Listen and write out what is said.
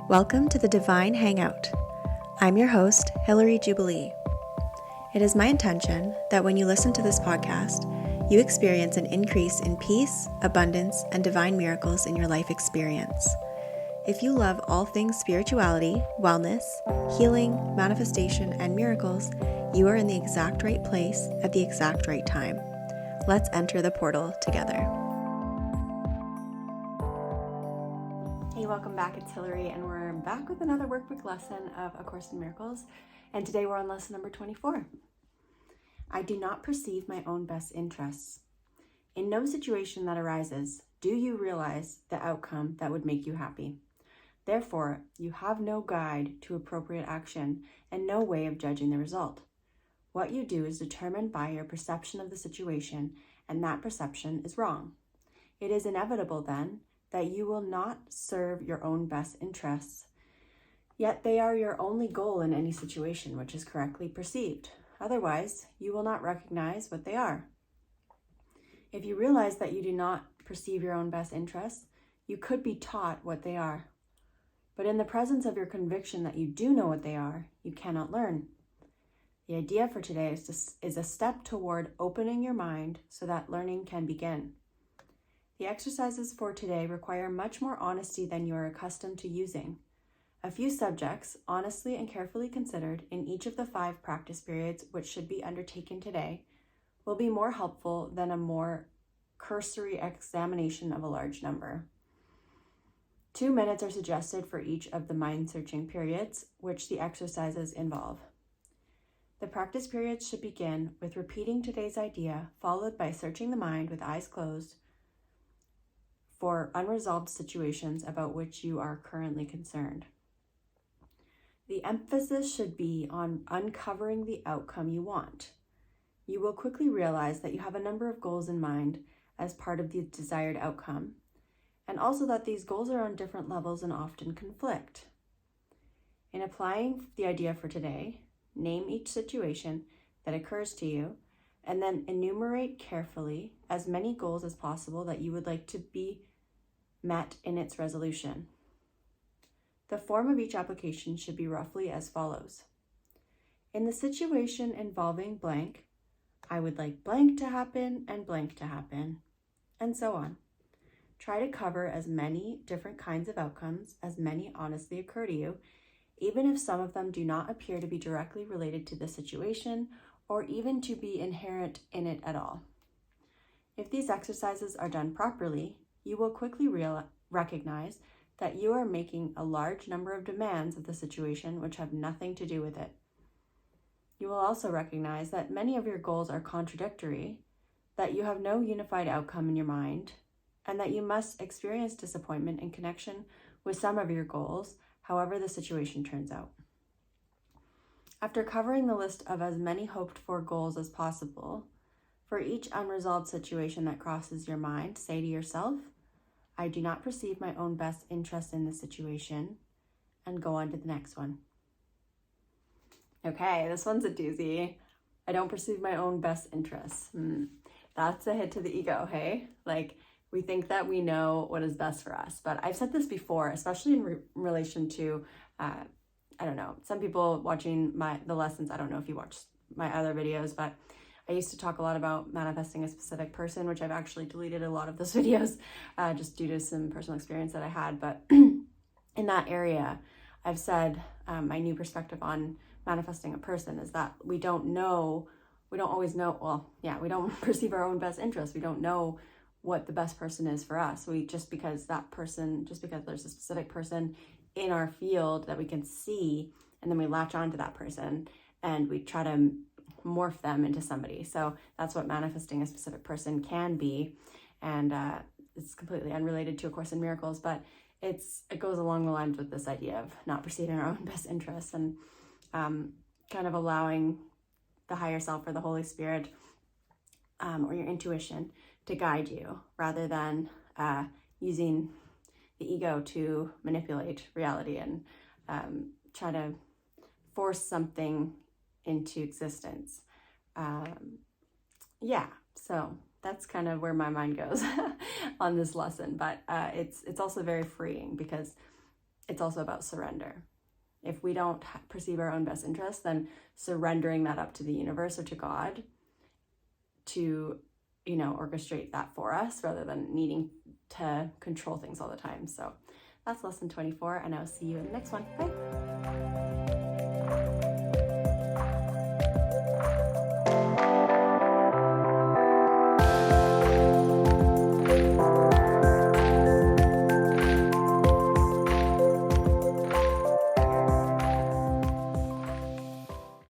Welcome to the Divine Hangout. I'm your host, Hilary Jubilee. It is my intention that when you listen to this podcast, you experience an increase in peace, abundance, and divine miracles in your life experience. If you love all things spirituality, wellness, healing, manifestation, and miracles, you are in the exact right place at the exact right time. Let's enter the portal together. Hey, welcome back. It's Hilary, and we're back with another workbook lesson of A Course in Miracles. And today we're on lesson number 24. I do not perceive my own best interests. In no situation that arises, do you realize the outcome that would make you happy. Therefore, you have no guide to appropriate action and no way of judging the result. What you do is determined by your perception of the situation, and that perception is wrong. It is inevitable, then, that you will not serve your own best interests, yet they are your only goal in any situation which is correctly perceived. Otherwise, you will not recognize what they are. If you realize that you do not perceive your own best interests, you could be taught what they are. But in the presence of your conviction that you do know what they are, you cannot learn. The idea for today is a step toward opening your mind so that learning can begin. The exercises for today require much more honesty than you are accustomed to using. A few subjects, honestly and carefully considered in each of the 5 practice periods which should be undertaken today, will be more helpful than a more cursory examination of a large number. 2 minutes are suggested for each of the mind-searching periods, which the exercises involve. The practice periods should begin with repeating today's idea, followed by searching the mind with eyes closed for unresolved situations about which you are currently concerned. The emphasis should be on uncovering the outcome you want. You will quickly realize that you have a number of goals in mind as part of the desired outcome, and also that these goals are on different levels and often conflict. In applying the idea for today, name each situation that occurs to you, and then enumerate carefully as many goals as possible that you would like to be met in its resolution. The form of each application should be roughly as follows. In the situation involving blank, I would like blank to happen, and so on. Try to cover as many different kinds of outcomes as many honestly occur to you, even if some of them do not appear to be directly related to the situation or even to be inherent in it at all. If these exercises are done properly, you will quickly recognize that you are making a large number of demands of the situation which have nothing to do with it. You will also recognize that many of your goals are contradictory, that you have no unified outcome in your mind, and that you must experience disappointment in connection with some of your goals, however the situation turns out. After covering the list of as many hoped-for goals as possible, for each unresolved situation that crosses your mind, say to yourself, I do not perceive my own best interest in this situation, and go on to the next one. Okay, this one's a doozy. I don't perceive my own best interests. That's a hit to the ego, hey? Like, we think that we know what is best for us. But I've said this before, especially in relation to, some people watching the lessons, I don't know if you watched my other videos, but I used to talk a lot about manifesting a specific person, which I've actually deleted a lot of those videos just due to some personal experience that I had. But in that area, I've said my new perspective on manifesting a person is that we don't always know, we don't perceive our own best interests. We don't know what the best person is for us. Just because there's a specific person in our field that we can see, and then we latch on to that person and we try to morph them into somebody. So that's what manifesting a specific person can be. And it's completely unrelated to A Course in Miracles, but it goes along the lines with this idea of not perceiving our own best interests and kind of allowing the higher self or the Holy Spirit or your intuition to guide you rather than using the ego to manipulate reality and try to force something into existence. So that's kind of where my mind goes on this lesson, but it's also very freeing because it's also about surrender. If we don't perceive our own best interest, then surrendering that up to the universe or to God to, orchestrate that for us rather than needing to control things all the time. So that's lesson 24, and I'll see you in the next one. Bye.